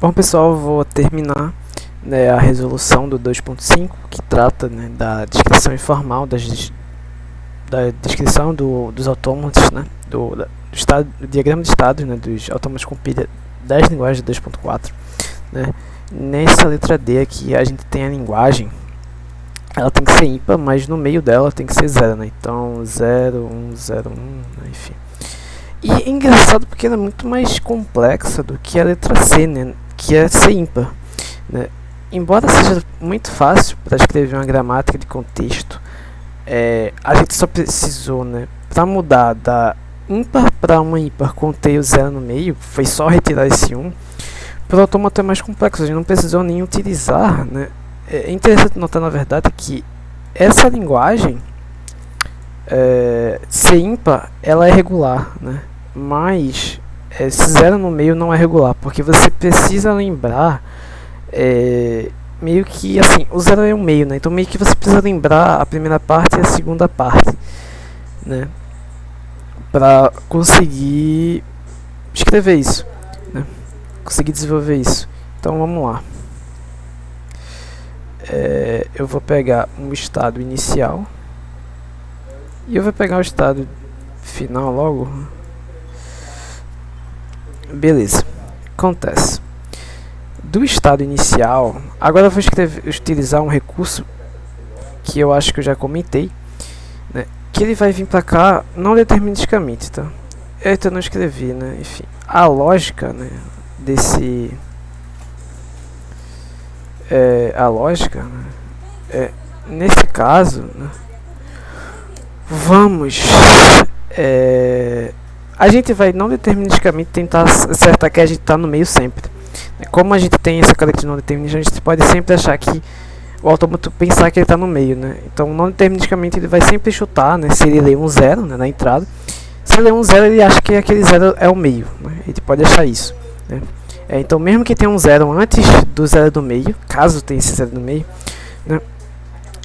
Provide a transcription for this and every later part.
Bom pessoal, eu vou terminar, né, a resolução do 2.5, que trata, né, da descrição informal da descrição dos autômatos, né, do diagrama de estados, né, dos autômatos com pilha das linguagens de 2.4, né. Nessa letra D aqui a gente tem a linguagem, ela tem que ser ímpar, mas no meio dela tem que ser 0, né, então 0, 1, 0, 1, né, enfim. E é engraçado porque ela é muito mais complexa do que a letra C, né, que é ser ímpar, né. Embora seja muito fácil para escrever uma gramática de contexto, a gente só precisou, né, para mudar da ímpar para uma ímpar com o 0 no meio, foi só retirar esse 1. Para o autômato é mais complexo, a gente não precisou nem utilizar, né. É interessante notar, na verdade, que essa linguagem, ser ímpar, ela é regular, né, mas esse 0 no meio não é regular, porque você precisa lembrar, meio que assim, o 0 é um meio, né? Então meio que você precisa lembrar a primeira parte e a segunda parte, né? Para conseguir escrever isso, né? Conseguir desenvolver isso. Então vamos lá. Eu vou pegar um estado inicial e eu vou pegar o estado final logo. Beleza. Acontece. Do estado inicial, agora eu vou utilizar um recurso que eu acho que eu já comentei, né, que ele vai vir para cá não deterministicamente, tá? Eu não escrevi, né? Enfim, a lógica, né, desse nesse caso, né, vamos a gente vai não deterministicamente tentar acertar que a gente está no meio sempre. Como a gente tem essa característica não determinística, a gente pode sempre achar que o autômato pensar que ele está no meio, né? Então, não deterministicamente ele vai sempre chutar, né? Se ele lê um 0, né, na entrada, se ele lê um 0, ele acha que aquele 0 é o meio, né? Ele pode achar isso, né? Então, mesmo que tenha um 0 antes do 0 do meio, caso tenha esse 0 no meio, né,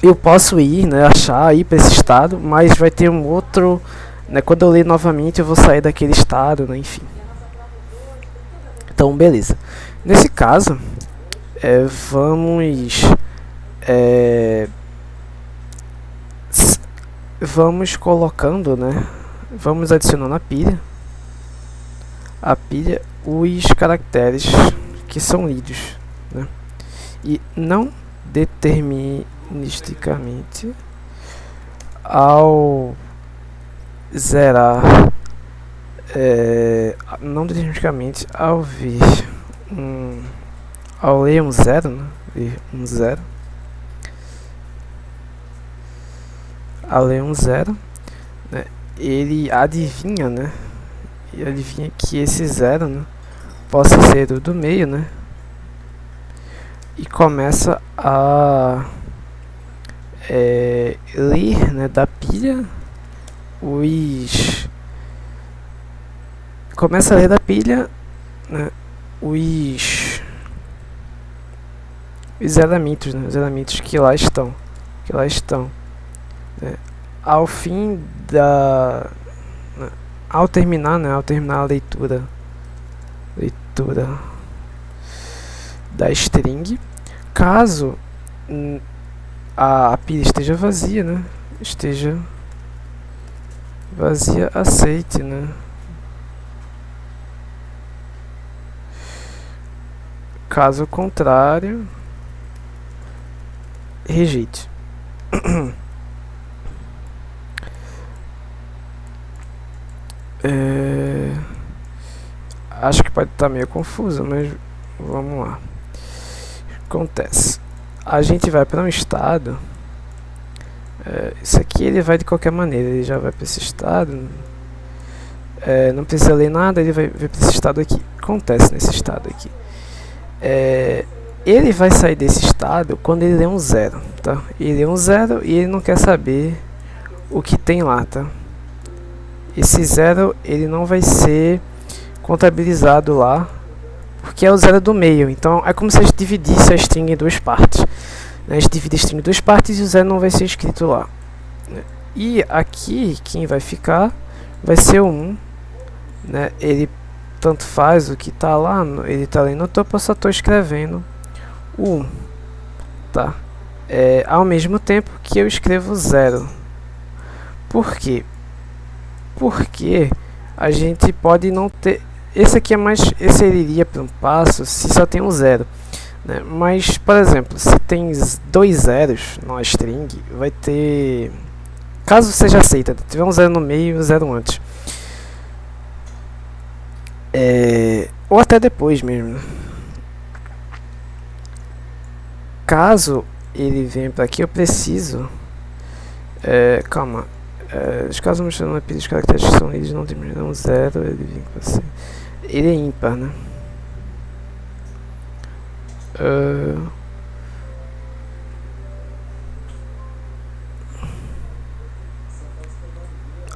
eu posso ir, né, achar, ir para esse estado, mas vai ter um outro, né, quando eu ler novamente eu vou sair daquele estado, né, enfim. Então, beleza. Nesse caso, vamos colocando, né, vamos adicionando a pilha os caracteres que são lidos, né, e não deterministicamente ao zerar, não deterministicamente ao vir ao ler um 0, né, ao ler um 0, né, ele adivinha, né, que esse 0, né, possa ser o do meio, né, e começa a ler, né, da pilha começa a ler da pilha, né, os elementos, né, os elementos que lá estão, né, ao fim ao terminar a leitura da string, caso a pilha esteja vazia, né, aceite, né, caso contrário, rejeite. Acho que pode estar meio confuso, mas vamos lá. Acontece. A gente vai para um estado. Isso aqui ele vai de qualquer maneira, ele já vai para esse estado. Não precisa ler nada, ele vai para esse estado aqui. Acontece nesse estado aqui. Ele vai sair desse estado quando ele lê um 0, tá? Ele lê um 0 e ele não quer saber o que tem lá, tá? Esse 0 ele não vai ser contabilizado lá, porque é o 0 do meio. Então é como se a gente dividisse a string em duas partes. A gente divide a string em duas partes e o 0 não vai ser escrito lá. E aqui quem vai ficar vai ser o 1, né? Ele tanto faz o que tá lá, ele tá ali no topo, eu só tô escrevendo o 1, tá? Ao mesmo tempo que eu escrevo 0. Por quê? Porque a gente pode não ter... Esse aqui é mais... Esse ele iria para um passo se só tem um 0. Né? Mas, por exemplo, se tem 2 zeros numa string, vai ter... Caso seja aceita, tiver um 0 no meio e um 0 antes. Ou até depois mesmo. Né? Caso ele venha para aqui, eu preciso... calma. Os casos mostrando na pilha os caracteres que são lidos não terminam 0, ele vem para ser. Ele é ímpar, né?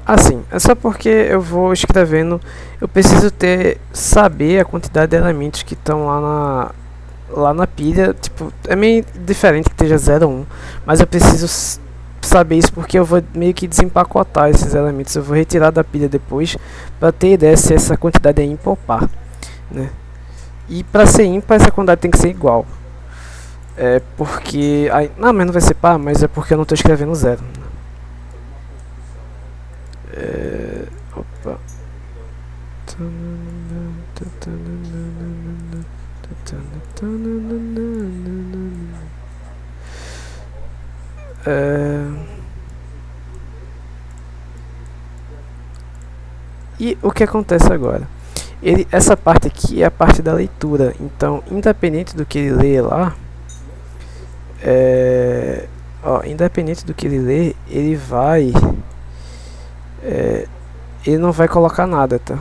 Assim, é só porque eu vou escrevendo, eu preciso saber a quantidade de elementos que estão lá na pilha. Tipo, é meio diferente que esteja 0 1, mas eu preciso saber isso porque eu vou meio que desempacotar esses elementos, eu vou retirar da pilha depois para ter ideia se essa quantidade é ímpar ou par, né? E para ser ímpar essa quantidade tem que ser igual. Porque não, mas não vai ser par, mas é porque eu não estou escrevendo 0. Opa. E o que acontece agora? Essa parte aqui é a parte da leitura. Então, independente do que ele lê lá, independente do que ele lê, ele vai... ele não vai colocar nada, tá?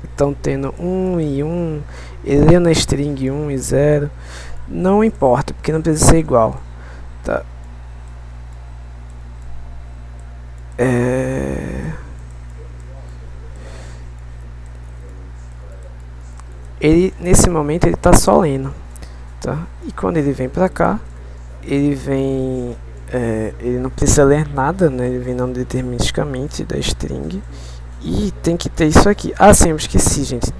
Então, tendo 1 e 1, ele lê na string 1 e 0, não importa, porque não precisa ser igual, tá? Ele, nesse momento, ele está só lendo, tá? E quando ele vem pra cá, ele vem... ele não precisa ler nada, né? Ele vem não deterministicamente da string. E tem que ter isso aqui. Ah, sim, eu esqueci, gente.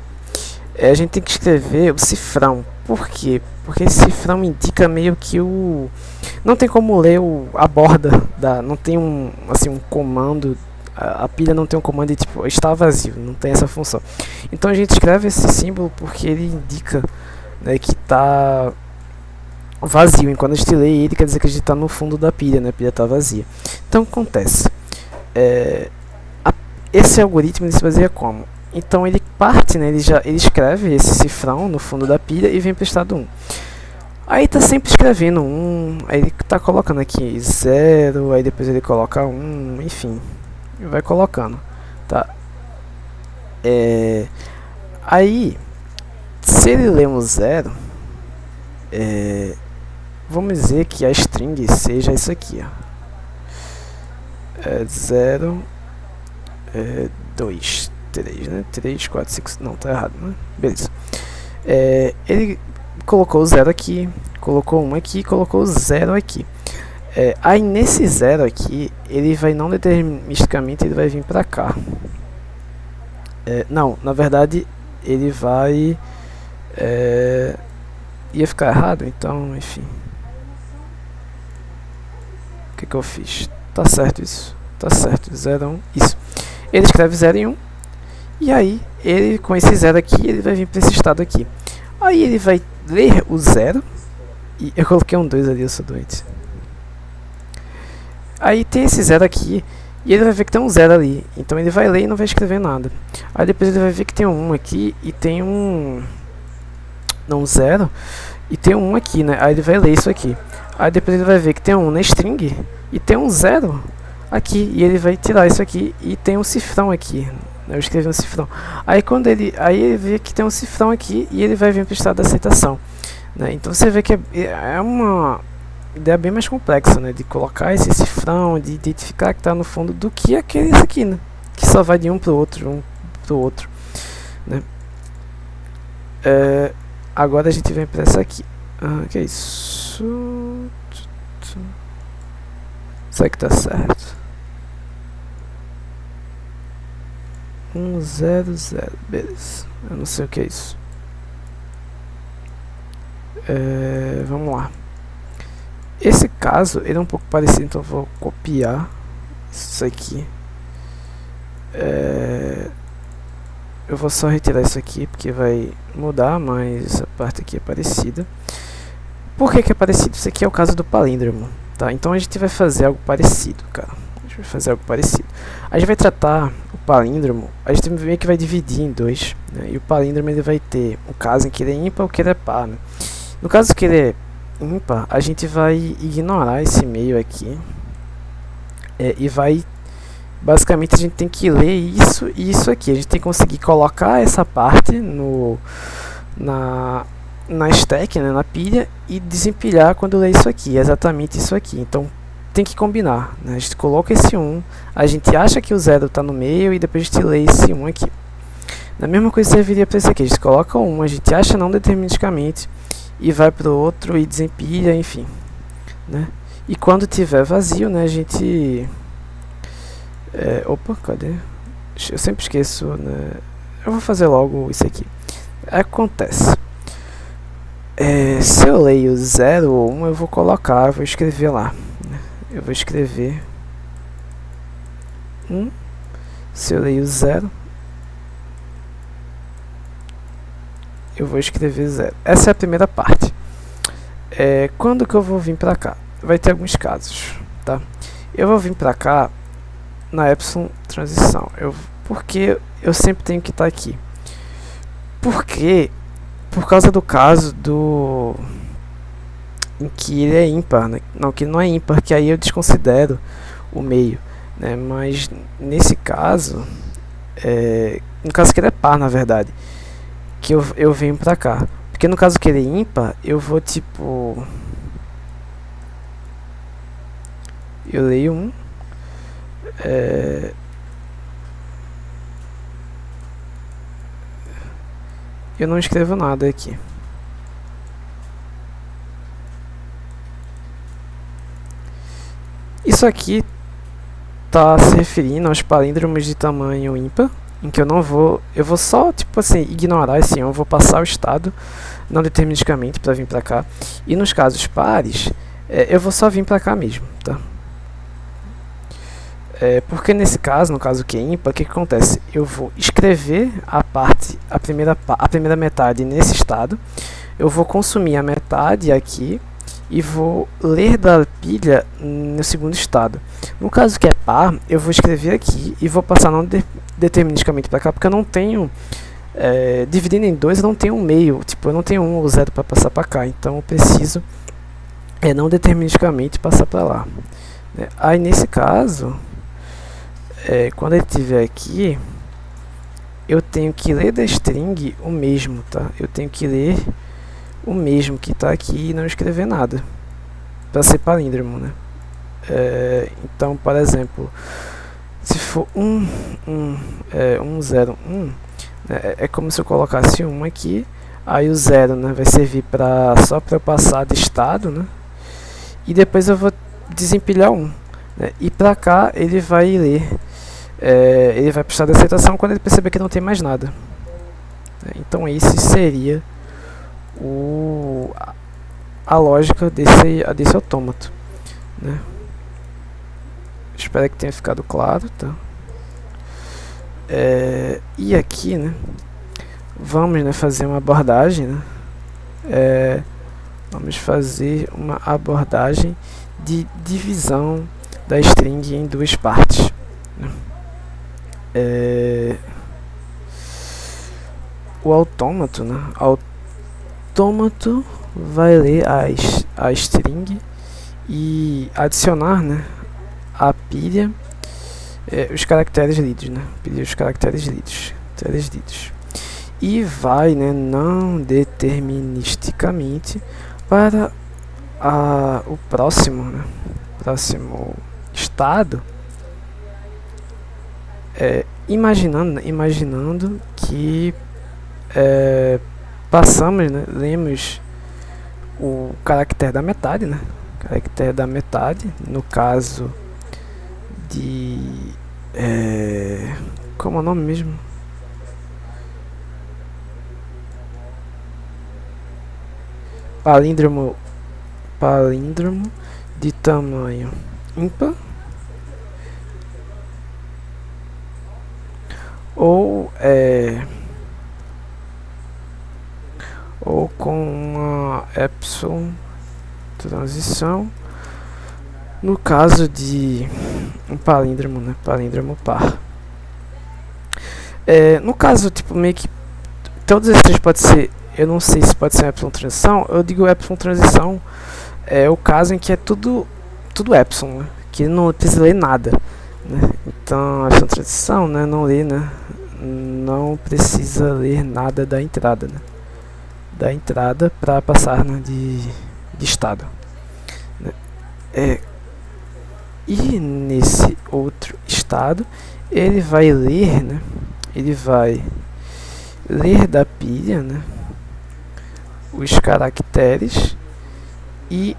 A gente tem que escrever o cifrão. Por quê? Porque esse cifrão indica meio que o... Não tem como ler a borda da... Não tem um comando... A pilha não tem um comando de tipo, está vazio. Não tem essa função. Então a gente escreve esse símbolo porque ele indica, né, que está vazio. Enquanto a gente lê ele, quer dizer que a gente está no fundo da pilha, né? A pilha está vazia. Então o que acontece? Esse algoritmo ele se baseia como? Então ele parte, né, ele escreve esse cifrão no fundo da pilha e vem para o estado 1. Aí tá sempre escrevendo 1, aí ele tá colocando aqui 0, aí depois ele coloca 1, enfim, vai colocando, tá? Aí, se ele lê um 0, vamos dizer que a string seja isso aqui, ó. 0, 2, 3, né? 3, 4, 5, não, tá errado, né? Beleza. Ele colocou o 0 aqui, colocou 1 aqui, colocou o 0 aqui. Aí nesse 0 aqui, ele vai não deterministicamente, ele vai vir pra cá. Não, na verdade, ele vai... ia ficar errado, então, enfim. O que eu fiz? Tá certo isso. Tá certo, 0, 1, isso. Ele escreve 0 e 1. E aí, ele com esse 0 aqui, ele vai vir para esse estado aqui. Aí ele vai ler o 0. E eu coloquei um 2 ali, eu sou doente. Aí tem esse 0 aqui. E ele vai ver que tem um 0 ali. Então ele vai ler e não vai escrever nada. Aí depois ele vai ver que tem um 1 aqui. E tem um... Não, 0. E tem um 1 aqui, né? Aí ele vai ler isso aqui. Aí depois ele vai ver que tem um 1 na string. E tem um 0 aqui. E ele vai tirar isso aqui. E tem um cifrão aqui. Eu escrevi um cifrão. Aí quando ele vê que tem um cifrão aqui e ele vai vir para o estado de aceitação, né? Então você vê que é uma ideia bem mais complexa, né? De colocar esse cifrão, de identificar que está no fundo do que aqueles aqui, né? Que só vai de um para o outro, né? Agora a gente vem para essa aqui. Que é isso? Será que tá certo? 100, beleza. Eu não sei o que é isso. Vamos lá. Esse caso, ele é um pouco parecido, então eu vou copiar isso aqui. Eu vou só retirar isso aqui, porque vai mudar, mas essa parte aqui é parecida. Por que que é parecido? Isso aqui é o caso do palíndromo, tá? Então a gente vai fazer algo parecido, cara. A gente vai fazer algo parecido. A gente vai tratar o palíndromo, a gente meio que vai dividir em dois, né? E o palíndromo ele vai ter um caso em que ele é ímpar ou que ele é par, né? No caso que ele é ímpar, a gente vai ignorar esse meio aqui e vai... Basicamente a gente tem que ler isso e isso aqui. A gente tem que conseguir colocar essa parte na stack, né, na pilha, e desempilhar quando ler isso aqui. É exatamente isso aqui. Então tem que combinar, né? A gente coloca esse 1, a gente acha que o 0 está no meio e depois a gente lê esse 1 aqui. A mesma coisa serviria para esse aqui. A gente coloca o 1, a gente acha não deterministicamente e vai para o outro e desempilha, enfim, né? E quando tiver vazio, né, a gente... opa, cadê? Eu sempre esqueço, né? Eu vou fazer logo isso aqui. Acontece. Se eu leio 0 ou 1, eu vou colocar, eu vou escrever lá, né? Eu vou escrever 1. Se eu leio 0, eu vou escrever 0. Essa é a primeira parte. Quando que eu vou vir pra cá? Vai ter alguns casos, tá? Eu vou vir pra cá na epsilon transição. Porque eu sempre tenho que estar aqui. Porque por causa do caso em que ele é ímpar, né? Não, que não é ímpar, que aí eu desconsidero o meio, né? Mas nesse caso, no caso que ele é par, na verdade, que eu venho pra cá. Porque no caso que ele é ímpar, eu vou tipo... Eu leio 1. Eu não escrevo nada aqui. Isso aqui está se referindo aos palíndromos de tamanho ímpar, em que eu vou só, tipo assim, ignorar esse 1, eu vou passar o estado não deterministicamente para vir para cá. E nos casos pares, eu vou só vir para cá mesmo, tá? Porque nesse caso, no caso que é ímpar, o que acontece? Eu vou escrever a primeira metade nesse estado, eu vou consumir a metade aqui e vou ler da pilha no segundo estado. No caso que é par, eu vou escrever aqui e vou passar não deterministicamente para cá, porque eu não tenho, dividindo em 2, eu não tenho um meio, tipo, eu não tenho 1 ou 0 para passar para cá, então eu preciso não deterministicamente passar para lá. Aí nesse caso... quando ele estiver aqui, eu tenho que ler da string o mesmo, tá? Eu tenho que ler o mesmo que está aqui e não escrever nada, para ser palíndromo, né? Então, por exemplo, se for 101, é como se eu colocasse 1 aqui, aí o 0, né, vai servir só para eu passar de estado, né? E depois eu vou desempilhar 1, né? E para cá ele vai ler. Ele vai precisar de aceitação quando ele perceber que não tem mais nada. Então esse seria a lógica desse autômato, né? Espero que tenha ficado claro, tá? E aqui, né, vamos, né, fazer uma abordagem, né? Vamos fazer uma abordagem de divisão da string em duas partes, né? O autômato, né? Autômato vai ler a string e adicionar, né, a pilha os caracteres lidos, né? Pilha os caracteres lidos, e vai, né, não deterministicamente para o próximo, né? Próximo estado. Imaginando que passamos, né, lemos o caractere da metade, né? Caractere da metade, no caso de... como é o nome mesmo? palíndromo de tamanho ímpar ou com uma epsilon transição no caso de um palíndromo, né, palíndromo par. No caso, tipo, meio que todos esses três pode ser, eu não sei se pode ser uma epsilon transição, eu digo epsilon transição é o caso em que é tudo epsilon, né, que não precisa ler nada, né. Então a epsilon transição, né, não lê, né, não precisa ler nada da entrada, né, da entrada para passar, né, de estado, né. E nesse outro estado ele vai ler, né, ele vai ler da pilha, né, os caracteres e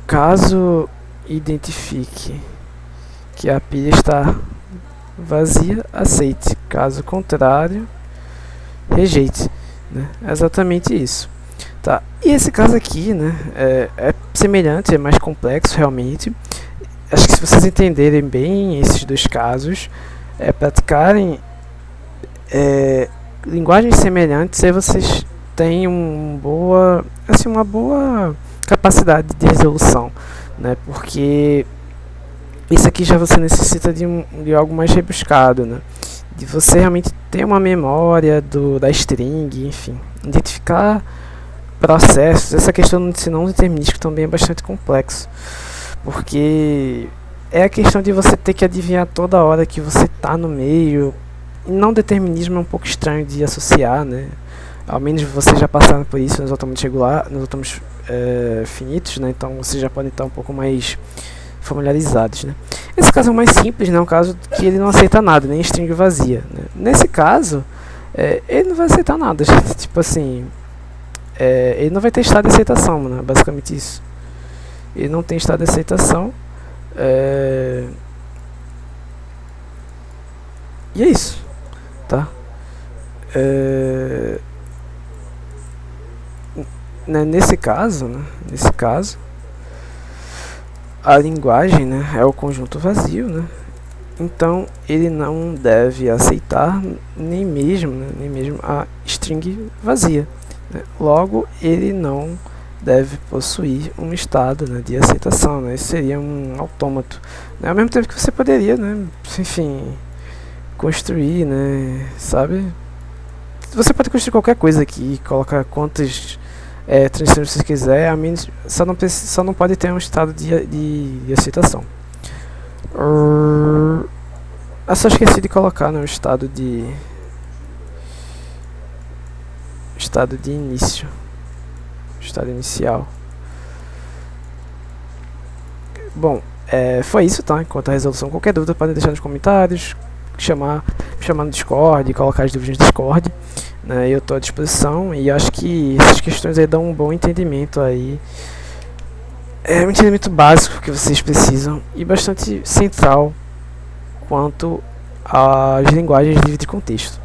caso identifique que a pilha está vazia, aceite, caso contrário, rejeite, né? É exatamente isso. Tá. E esse caso aqui, né, é semelhante, é mais complexo realmente. Acho que se vocês entenderem bem esses dois casos, praticarem linguagens semelhantes, aí vocês têm uma boa capacidade de resolução, né? Porque isso aqui já você necessita de algo mais rebuscado, né? De você realmente ter uma memória da string, enfim, identificar processos. Essa questão de não determinístico também é bastante complexo, porque é a questão de você ter que adivinhar toda hora que você está no meio. E não determinismo é um pouco estranho de associar, né? Ao menos vocês já passaram por isso nos autômatos nos autômatos finitos, né? Então vocês já podem estar um pouco mais familiarizados, né? Esse caso é o mais simples, né? Um caso que ele não aceita nada, nem string vazia, né? Nesse caso, ele não vai aceitar nada, tipo assim, ele não vai ter estado de aceitação, né? Basicamente isso. Ele não tem estado de aceitação. E é isso, tá? Nesse caso, a linguagem, né, é o conjunto vazio, né? Então ele não deve aceitar nem mesmo a string vazia, né? Logo ele não deve possuir um estado, né, de aceitação, né? Esse seria um autômato, né? Ao mesmo tempo que você poderia, né, enfim, construir, né, sabe? Você pode construir qualquer coisa aqui, colocar quantas transições você quiser, a menos só não pode ter um estado de aceitação. Eu só esqueci de colocar no estado de início, estado inicial. Bom, foi isso, tá? Enquanto a resolução, qualquer dúvida podem deixar nos comentários, me chamar no Discord, colocar as dúvidas no Discord, né? Eu estou à disposição e acho que essas questões aí dão um bom entendimento aí. É um entendimento básico que vocês precisam e bastante central quanto às linguagens livres de contexto.